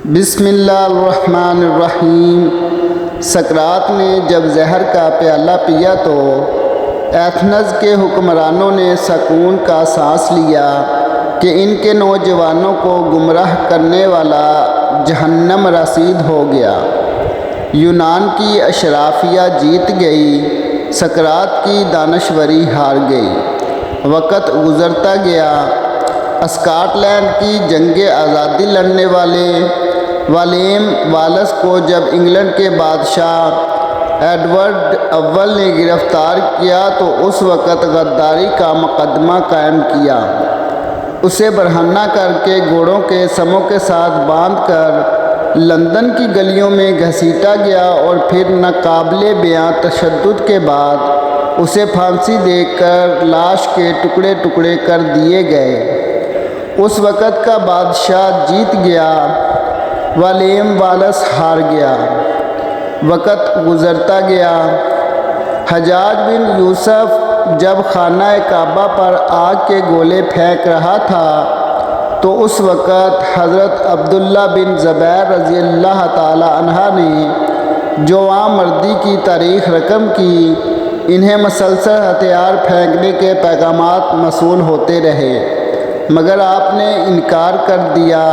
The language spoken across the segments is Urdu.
بسم اللہ الرحمن الرحیم۔ سقراط نے جب زہر کا پیالہ پیا تو ایتھنز کے حکمرانوں نے سکون کا سانس لیا کہ ان کے نوجوانوں کو گمراہ کرنے والا جہنم رسید ہو گیا۔ یونان کی اشرافیہ جیت گئی، سقراط کی دانشوری ہار گئی۔ وقت گزرتا گیا۔ اسکاٹ لینڈ کی جنگ آزادی لڑنے والے ولیم والیس کو جب انگلینڈ کے بادشاہ ایڈورڈ اول نے گرفتار کیا تو اس وقت غداری کا مقدمہ قائم کیا۔ اسے برہنہ کر کے گھوڑوں کے سموں کے ساتھ باندھ کر لندن کی گلیوں میں گھسیٹا گیا اور پھر ناقابل بیاں تشدد کے بعد اسے پھانسی دے کر لاش کے ٹکڑے ٹکڑے کر دیے گئے۔ اس وقت کا بادشاہ جیت گیا، ولیم والیس ہار گیا۔ وقت گزرتا گیا۔ حجاج بن یوسف جب خانہ کعبہ پر آگ کے گولے پھینک رہا تھا تو اس وقت حضرت عبداللہ بن زبیر رضی اللہ تعالی عنہ نے جو عام مردی کی تاریخ رقم کی، انہیں مسلسل ہتھیار پھینکنے کے پیغامات موصول ہوتے رہے مگر آپ نے انکار کر دیا۔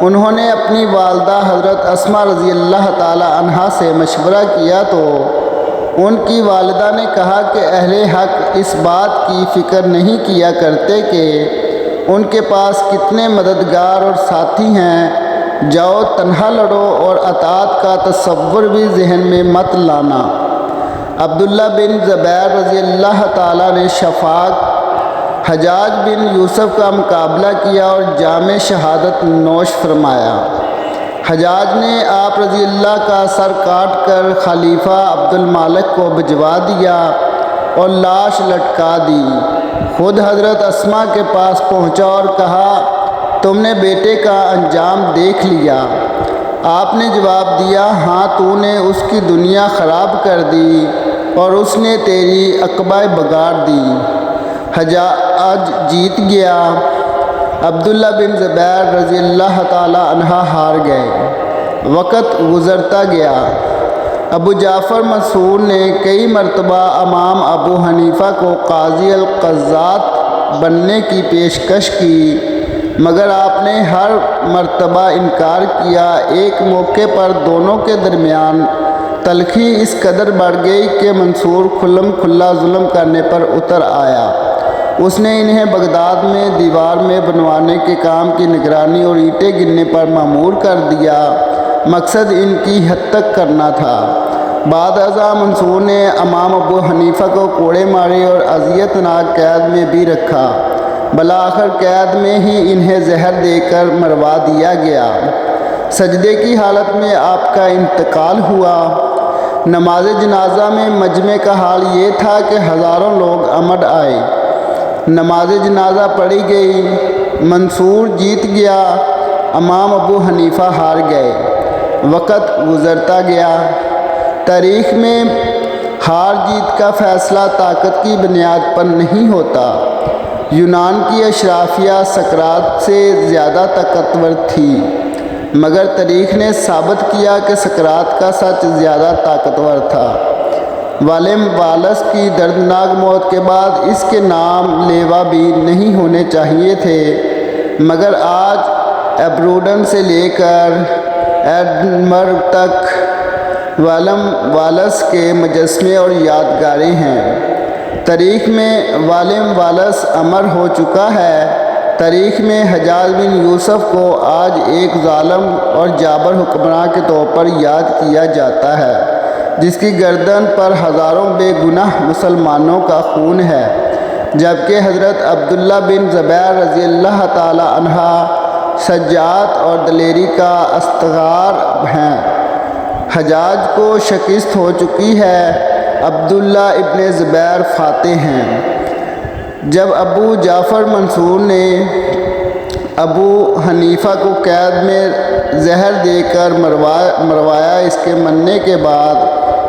انہوں نے اپنی والدہ حضرت اسماء رضی اللہ تعالی عنہا سے مشورہ کیا تو ان کی والدہ نے کہا کہ اہل حق اس بات کی فکر نہیں کیا کرتے کہ ان کے پاس کتنے مددگار اور ساتھی ہیں، جاؤ تنہا لڑو اور اطاعت کا تصور بھی ذہن میں مت لانا۔ عبداللہ بن زبیر رضی اللہ تعالیٰ نے شفاق حجاج بن یوسف کا مقابلہ کیا اور جام شہادت نوش فرمایا۔ حجاج نے آپ رضی اللہ کا سر کاٹ کر خلیفہ عبد المالک کو بھجوا دیا اور لاش لٹکا دی۔ خود حضرت اسماء کے پاس پہنچا اور کہا، تم نے بیٹے کا انجام دیکھ لیا؟ آپ نے جواب دیا، ہاں، تو نے اس کی دنیا خراب کر دی اور اس نے تیری عقبہ بگاڑ دی۔ حجاج جیت گیا، عبداللہ بن زبیر رضی اللہ تعالی عنہ ہار گئے۔ وقت گزرتا گیا۔ ابو جعفر منصور نے کئی مرتبہ امام ابو حنیفہ کو قاضی القضات بننے کی پیشکش کی مگر آپ نے ہر مرتبہ انکار کیا۔ ایک موقع پر دونوں کے درمیان تلخی اس قدر بڑھ گئی کہ منصور کھلم کھلا ظلم کرنے پر اتر آیا۔ اس نے انہیں بغداد میں دیوار میں بنوانے کے کام کی نگرانی اور اینٹیں گننے پر مأمور کر دیا۔ مقصد ان کی حد تک کرنا تھا۔ بعد ازاں منصور نے امام ابو حنیفہ کو کوڑے مارے اور اذیت ناک قید میں بھی رکھا۔ بالآخر قید میں ہی انہیں زہر دے کر مروا دیا گیا۔ سجدے کی حالت میں آپ کا انتقال ہوا۔ نماز جنازہ میں مجمع کا حال یہ تھا کہ ہزاروں لوگ امڈ آئے۔ نماز جنازہ پڑھی گئی۔ منصور جیت گیا، امام ابو حنیفہ ہار گئے۔ وقت گزرتا گیا۔ تاریخ میں ہار جیت کا فیصلہ طاقت کی بنیاد پر نہیں ہوتا۔ یونان کی اشرافیہ سقراط سے زیادہ طاقتور تھی مگر تاریخ نے ثابت کیا کہ سقراط کا سچ زیادہ طاقتور تھا۔ ولیم والیس کی دردناک موت کے بعد اس کے نام لیوا بھی نہیں ہونے چاہیے تھے مگر آج ایبروڈن سے لے کر ایڈنبرگ تک ولیم والیس کے مجسمے اور یادگاریں ہیں۔ تاریخ میں ولیم والیس امر ہو چکا ہے۔ تاریخ میں حجاج بن یوسف کو آج ایک ظالم اور جابر حکمراں کے طور پر یاد کیا جاتا ہے جس کی گردن پر ہزاروں بے گناہ مسلمانوں کا خون ہے، جبکہ حضرت عبداللہ بن زبیر رضی اللہ تعالی عنہ شجاعت اور دلیری کا استغار ہیں۔ حجاج کو شکست ہو چکی ہے، عبداللہ ابن زبیر فاتح ہیں۔ جب ابو جعفر منصور نے ابو حنیفہ کو قید میں زہر دے کر مروایا، اس کے مرنے کے بعد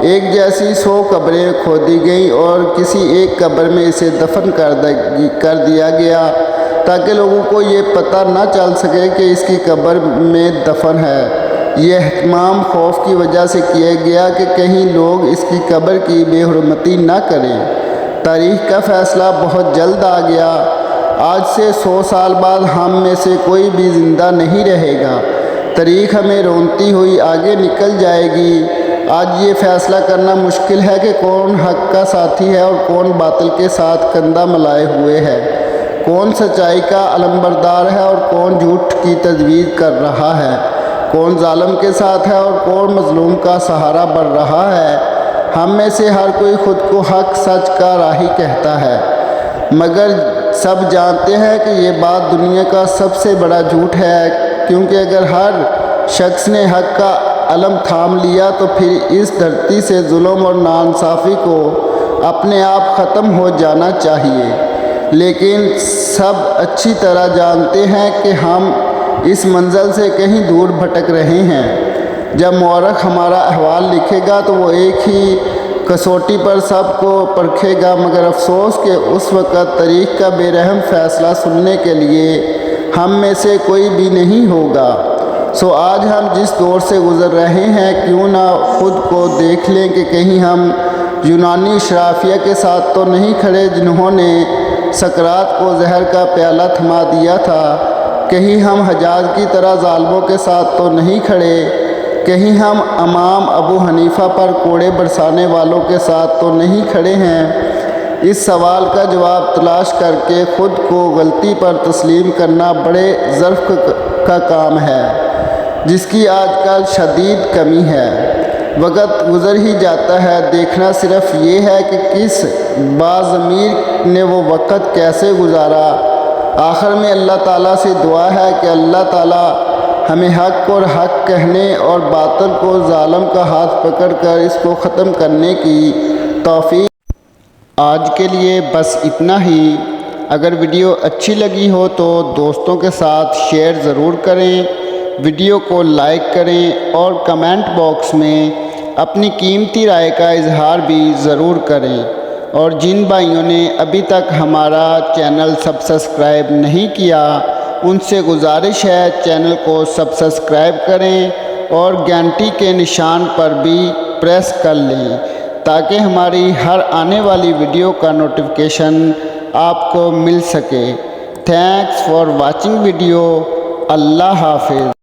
ایک جیسی 100 قبریں کھودی گئیں اور کسی ایک قبر میں اسے دفن کر دیا گیا تاکہ لوگوں کو یہ پتہ نہ چل سکے کہ اس کی قبر میں دفن ہے۔ یہ اہتمام خوف کی وجہ سے کیا گیا کہ کہیں لوگ اس کی قبر کی بے حرمتی نہ کریں۔ تاریخ کا فیصلہ بہت جلد آ گیا۔ آج سے 100 سال بعد ہم میں سے کوئی بھی زندہ نہیں رہے گا۔ تاریخ ہمیں رونتی ہوئی آگے نکل جائے گی۔ آج یہ فیصلہ کرنا مشکل ہے کہ کون حق کا ساتھی ہے اور کون باطل کے ساتھ کندھا ملائے ہوئے ہے، کون سچائی کا علمبردار ہے اور کون جھوٹ کی تجویز کر رہا ہے، کون ظالم کے ساتھ ہے اور کون مظلوم کا سہارا بن رہا ہے۔ ہم میں سے ہر کوئی خود کو حق سچ کا راہی کہتا ہے، مگر سب جانتے ہیں کہ یہ بات دنیا کا سب سے بڑا جھوٹ ہے، کیونکہ اگر ہر شخص نے حق کا علم تھام لیا تو پھر اس دھرتی سے ظلم اور ناانصافی کو اپنے آپ ختم ہو جانا چاہیے۔ لیکن سب اچھی طرح جانتے ہیں کہ ہم اس منزل سے کہیں دور بھٹک رہے ہیں۔ جب مورخ ہمارا احوال لکھے گا تو وہ ایک ہی کسوٹی پر سب کو پرکھے گا، مگر افسوس کہ اس وقت تاریخ کا بے رحم فیصلہ سننے کے لیے ہم میں سے کوئی بھی نہیں ہوگا۔ آج ہم جس دور سے گزر رہے ہیں، کیوں نہ خود کو دیکھ لیں کہ کہیں ہم یونانی اشرافیہ کے ساتھ تو نہیں کھڑے جنہوں نے سقراط کو زہر کا پیالہ تھما دیا تھا، کہیں ہم حجاج کی طرح ظالموں کے ساتھ تو نہیں کھڑے، کہیں ہم امام ابو حنیفہ پر کوڑے برسانے والوں کے ساتھ تو نہیں کھڑے ہیں۔ اس سوال کا جواب تلاش کر کے خود کو غلطی پر تسلیم کرنا بڑے ظرف کا کام ہے، جس کی آج کل شدید کمی ہے۔ وقت گزر ہی جاتا ہے، دیکھنا صرف یہ ہے کہ کس باضمیر نے وہ وقت کیسے گزارا۔ آخر میں اللہ تعالیٰ سے دعا ہے کہ اللہ تعالیٰ ہمیں حق اور حق کہنے اور باطل کو ظالم کا ہاتھ پکڑ کر اس کو ختم کرنے کی توفیق۔ آج کے لیے بس اتنا ہی۔ اگر ویڈیو اچھی لگی ہو تو دوستوں کے ساتھ شیئر ضرور کریں، ویڈیو کو لائک کریں اور کمنٹ باکس میں اپنی قیمتی رائے کا اظہار بھی ضرور کریں۔ اور جن بھائیوں نے ابھی تک ہمارا چینل سبسکرائب نہیں کیا، ان سے گزارش ہے چینل کو سبسکرائب کریں اور گھنٹی کے نشان پر بھی پریس کر لیں تاکہ ہماری ہر آنے والی ویڈیو کا نوٹیفیکیشن آپ کو مل سکے۔ Thanks for watching video. Allah حافظ۔